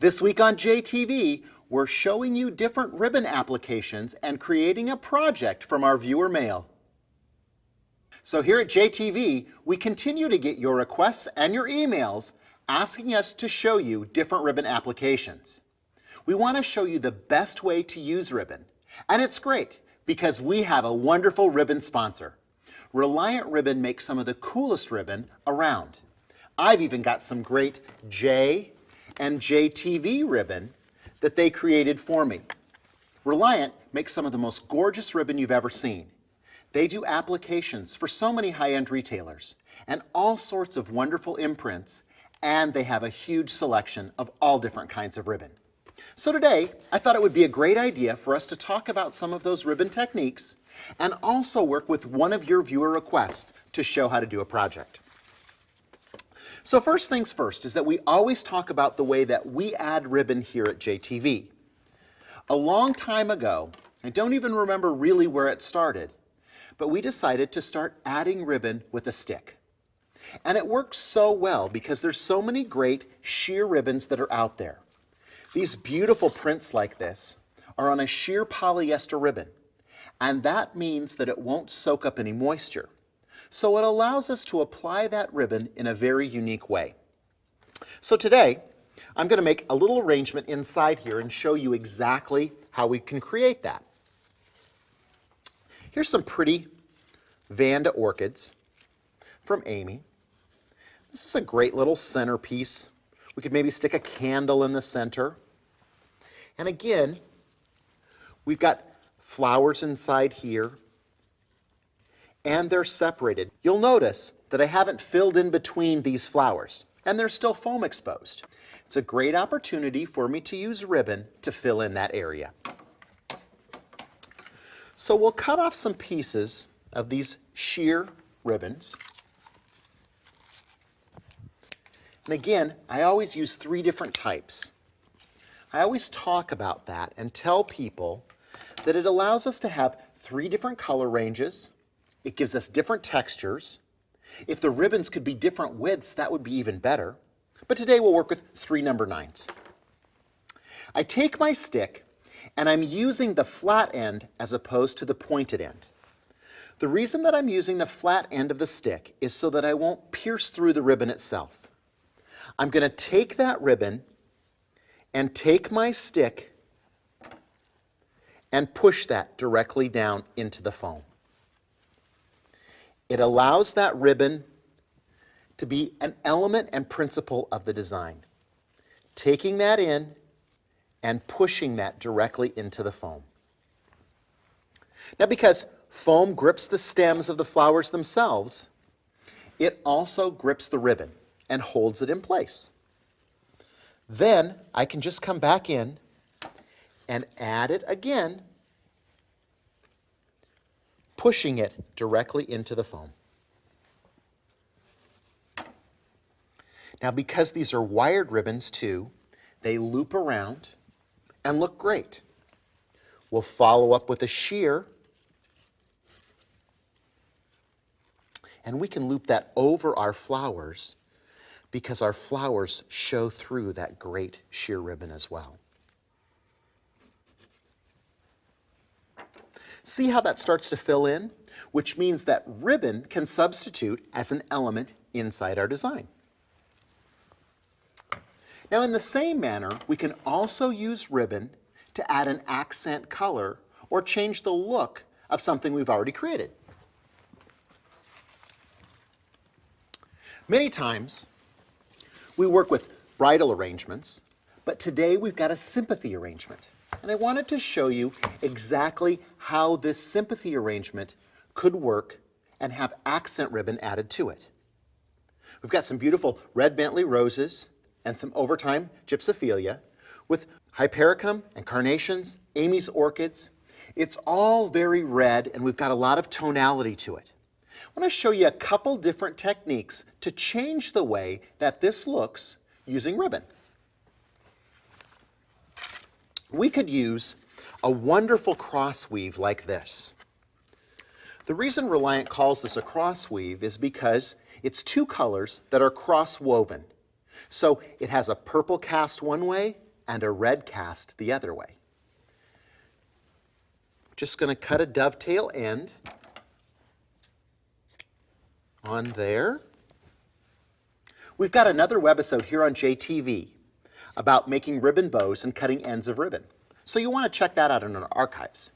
This week on JTV, we're showing you different ribbon applications and creating a project from our viewer mail. So here at JTV, we continue to get your requests and your emails asking us to show you different ribbon applications. We want to show you the best way to use ribbon, and it's great because we have a wonderful ribbon sponsor. Reliant Ribbon makes some of the coolest ribbon around. I've even got some great J and JTV ribbon that they created for me. Reliant makes some of the most gorgeous ribbon you've ever seen. They do applications for so many high-end retailers and all sorts of wonderful imprints, and they have a huge selection of all different kinds of ribbon. So today, I thought it would be a great idea for us to talk about some of those ribbon techniques and also work with one of your viewer requests to show how to do a project. So first things first is that we always talk about the way that we add ribbon here at JTV. A long time ago, I don't even remember really where it started, but we decided to start adding ribbon with a stick. And it works so well because there's so many great sheer ribbons that are out there. These beautiful prints like this are on a sheer polyester ribbon, and that means that it won't soak up any moisture. So it allows us to apply that ribbon in a very unique way. So today, I'm going to make a little arrangement inside here and show you exactly how we can create that. Here's some pretty Vanda orchids from Amy. This is a great little centerpiece. We could maybe stick a candle in the center. And again, we've got flowers inside here, and they're separated. You'll notice that I haven't filled in between these flowers, and they're still foam exposed. It's a great opportunity for me to use ribbon to fill in that area. So we'll cut off some pieces of these sheer ribbons. And again, I always use 3 different types. I always talk about that and tell people that it allows us to have 3 different color ranges. It gives us different textures. If the ribbons could be different widths, that would be even better. But today we'll work with 3 number 9s. I take my stick and I'm using the flat end as opposed to the pointed end. The reason that I'm using the flat end of the stick is so that I won't pierce through the ribbon itself. I'm going to take that ribbon and take my stick and push that directly down into the foam. It allows that ribbon to be an element and principle of the design. Taking that in and pushing that directly into the foam. Now, because foam grips the stems of the flowers themselves, it also grips the ribbon and holds it in place. Then I can just come back in and add it again, pushing it directly into the foam. Now, because these are wired ribbons too, they loop around and look great. We'll follow up with a sheer, and we can loop that over our flowers because our flowers show through that great sheer ribbon as well. See how that starts to fill in? Which means that ribbon can substitute as an element inside our design. Now, in the same manner, we can also use ribbon to add an accent color or change the look of something we've already created. Many times, we work with bridal arrangements, but today we've got a sympathy arrangement. And I wanted to show you exactly how this sympathy arrangement could work and have accent ribbon added to it. We've got some beautiful red Bentley roses and some overtime gypsophilia with hypericum and carnations, Amy's orchids. It's all very red, and we've got a lot of tonality to it. I want to show you a couple different techniques to change the way that this looks using ribbon. We could use a wonderful cross weave like this. The reason Reliant calls this a cross weave is because it's 2 colors that are cross woven. So it has a purple cast one way and a red cast the other way. Just going to cut a dovetail end on there. We've got another webisode here on JTV about making ribbon bows and cutting ends of ribbon. So you want to check that out in our archives.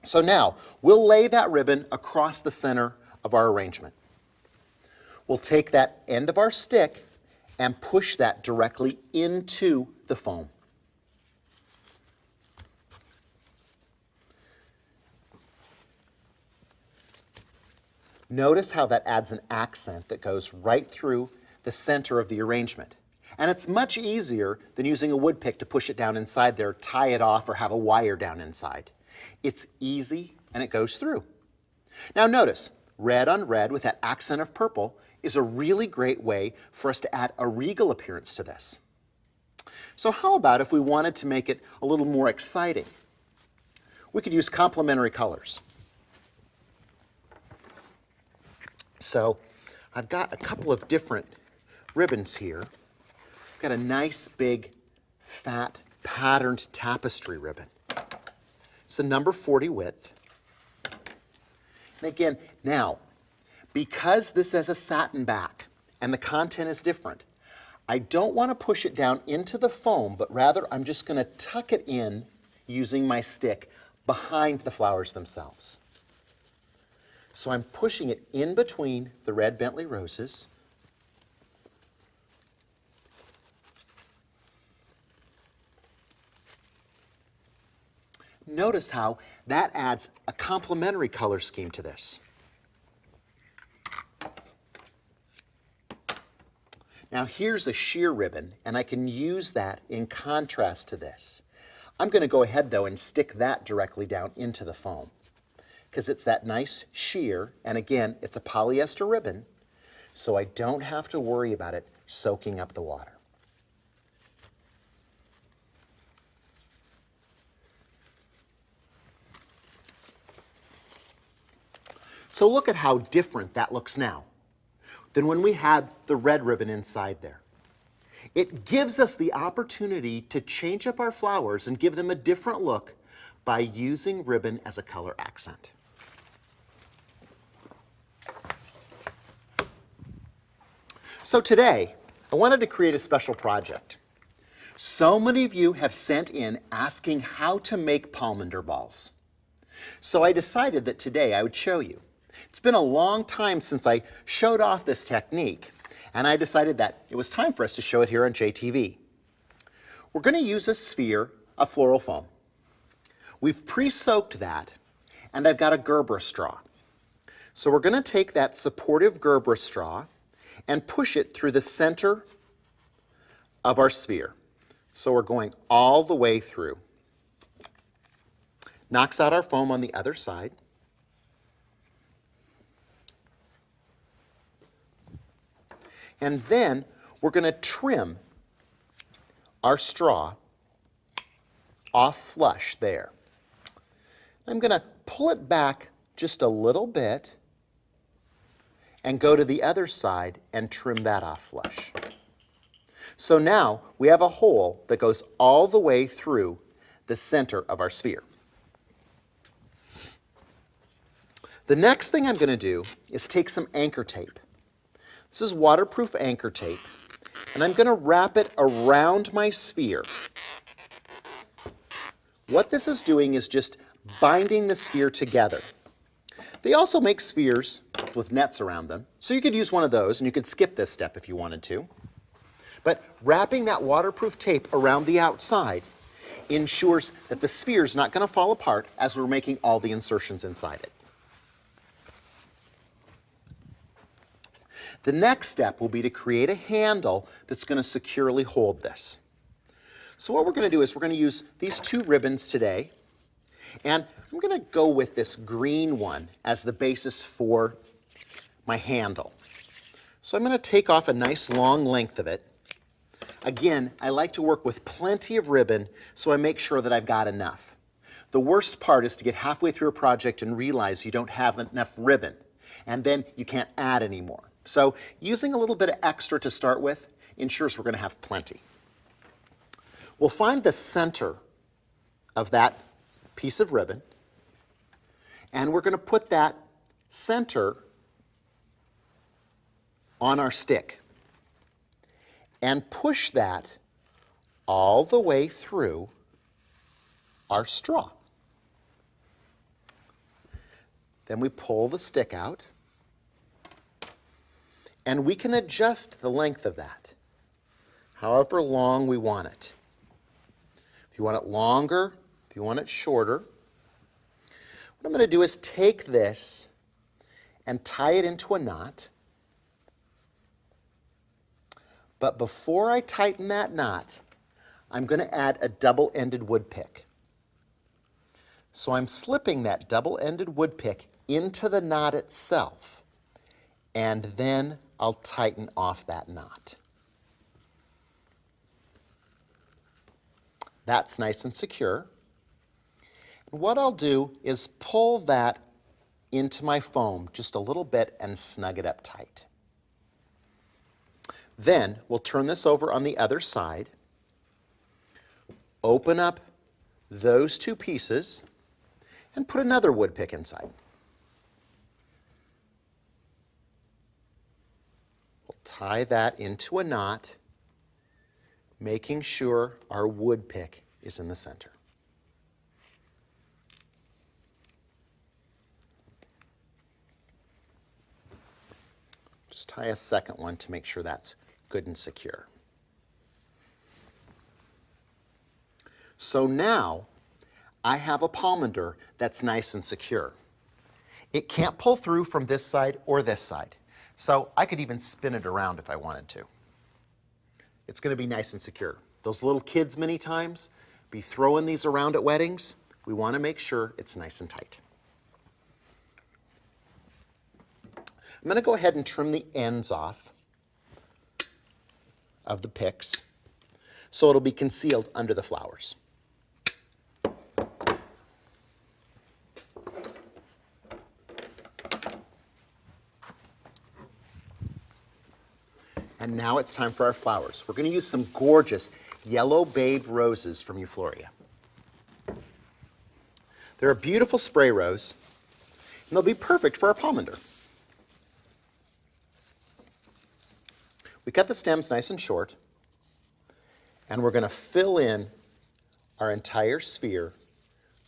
So now, we'll lay that ribbon across the center of our arrangement. We'll take that end of our stick and push that directly into the foam. Notice how that adds an accent that goes right through the center of the arrangement. And it's much easier than using a wood pick to push it down inside there, tie it off, or have a wire down inside. It's easy and it goes through. Now notice, red on red with that accent of purple is a really great way for us to add a regal appearance to this. So how about if we wanted to make it a little more exciting? We could use complementary colors. So I've got a couple of different ribbons here. I've got a nice big fat patterned tapestry ribbon. It's a number 40 width. And again, now, because this has a satin back and the content is different, I don't want to push it down into the foam, but rather I'm just going to tuck it in using my stick behind the flowers themselves. So I'm pushing it in between the red Bentley roses. Notice how that adds a complementary color scheme to this. Now here's a sheer ribbon, and I can use that in contrast to this. I'm going to go ahead though and stick that directly down into the foam, because it's that nice sheer, and again, it's a polyester ribbon, so I don't have to worry about it soaking up the water. So look at how different that looks now than when we had the red ribbon inside there. It gives us the opportunity to change up our flowers and give them a different look by using ribbon as a color accent. So today, I wanted to create a special project. So many of you have sent in asking how to make pomander balls. So I decided that today I would show you. It's been a long time since I showed off this technique, and I decided that it was time for us to show it here on JTV. We're going to use a sphere of floral foam. We've pre-soaked that, and I've got a Gerber straw. So we're going to take that supportive Gerber straw and push it through the center of our sphere. So we're going all the way through. Knocks out our foam on the other side. And then we're going to trim our straw off flush there. I'm going to pull it back just a little bit and go to the other side and trim that off flush. So now we have a hole that goes all the way through the center of our sphere. The next thing I'm going to do is take some anchor tape. This is waterproof anchor tape, and I'm going to wrap it around my sphere. What this is doing is just binding the sphere together. They also make spheres with nets around them, so you could use one of those, and you could skip this step if you wanted to. But wrapping that waterproof tape around the outside ensures that the sphere is not going to fall apart as we're making all the insertions inside it. The next step will be to create a handle that's going to securely hold this. So what we're going to do is we're going to use these two ribbons today, and I'm going to go with this green one as the basis for my handle. So I'm going to take off a nice long length of it. Again, I like to work with plenty of ribbon, so I make sure that I've got enough. The worst part is to get halfway through a project and realize you don't have enough ribbon, and then you can't add any more. So using a little bit of extra to start with ensures we're going to have plenty. We'll find the center of that piece of ribbon, and we're going to put that center on our stick and push that all the way through our straw. Then we pull the stick out, and we can adjust the length of that, however long we want it. If you want it longer, if you want it shorter, what I'm going to do is take this and tie it into a knot. But before I tighten that knot, I'm going to add a double-ended wood pick. So I'm slipping that double-ended wood pick into the knot itself, and then I'll tighten off that knot. That's nice and secure. And what I'll do is pull that into my foam just a little bit and snug it up tight. Then we'll turn this over on the other side, open up those two pieces, and put another wood pick inside. We'll tie that into a knot, making sure our wood pick is in the center. Just tie a second one to make sure that's good and secure. So now I have a pomander that's nice and secure. It can't pull through from this side or this side, so I could even spin it around if I wanted to. It's going to be nice and secure. Those little kids many times be throwing these around at weddings. We want to make sure it's nice and tight. I'm going to go ahead and trim the ends off of the picks so it'll be concealed under the flowers. And now it's time for our flowers. We're going to use some gorgeous yellow babe roses from Eufloria. They're a beautiful spray rose, and they'll be perfect for our pomander. We cut the stems nice and short, and we're going to fill in our entire sphere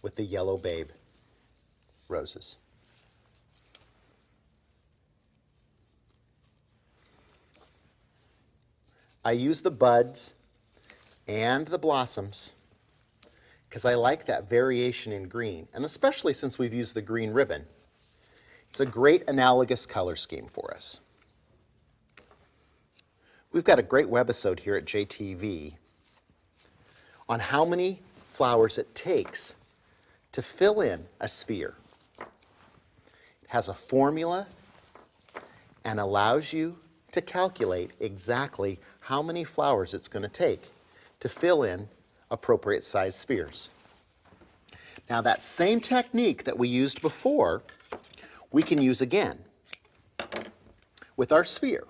with the yellow babe roses. I use the buds and the blossoms because I like that variation in green, and especially since we've used the green ribbon, it's a great analogous color scheme for us. We've got a great webisode here at JTV on how many flowers it takes to fill in a sphere. It has a formula and allows you to calculate exactly how many flowers it's going to take to fill in appropriate sized spheres. Now that same technique that we used before, we can use again with our sphere.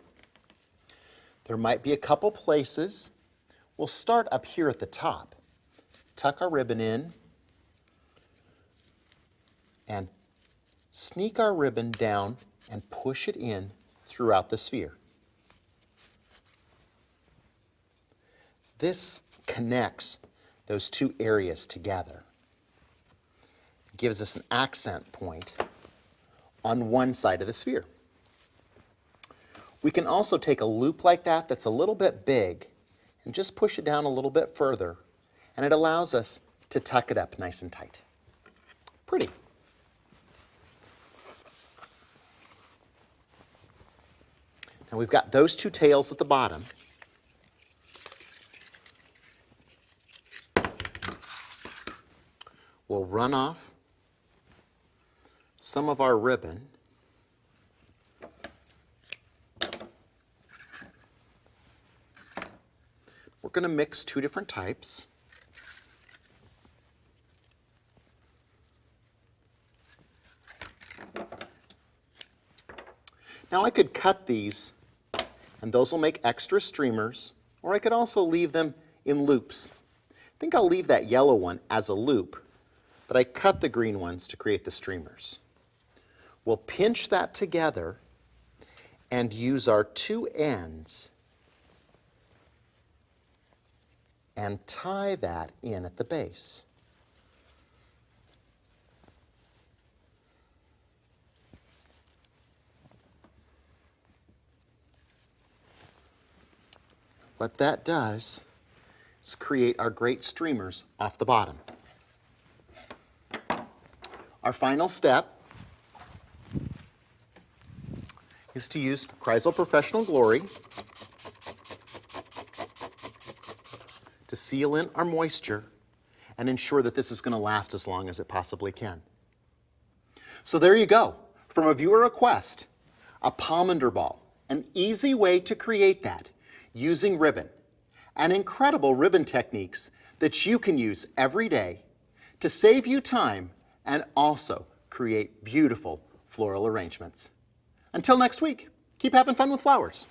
There might be a couple places. We'll start up here at the top, tuck our ribbon in, and sneak our ribbon down and push it in throughout the sphere. This connects those two areas together. It gives us an accent point on one side of the sphere. We can also take a loop like that that's a little bit big and just push it down a little bit further, and it allows us to tuck it up nice and tight. Pretty. Now we've got those two tails at the bottom. We'll run off some of our ribbon. We're going to mix two different types. Now I could cut these And those will make extra streamers, or I could also leave them in loops. I think I'll leave that yellow one as a loop, but I cut the green ones to create the streamers. We'll pinch that together and use our two ends and tie that in at the base. What that does is create our great streamers off the bottom. Our final step is to use Chrysal Professional Glory to seal in our moisture and ensure that this is going to last as long as it possibly can. So there you go. From a viewer request, a Pomander ball, an easy way to create that using ribbon, and incredible ribbon techniques that you can use every day to save you time and also create beautiful floral arrangements. Until next week, keep having fun with flowers.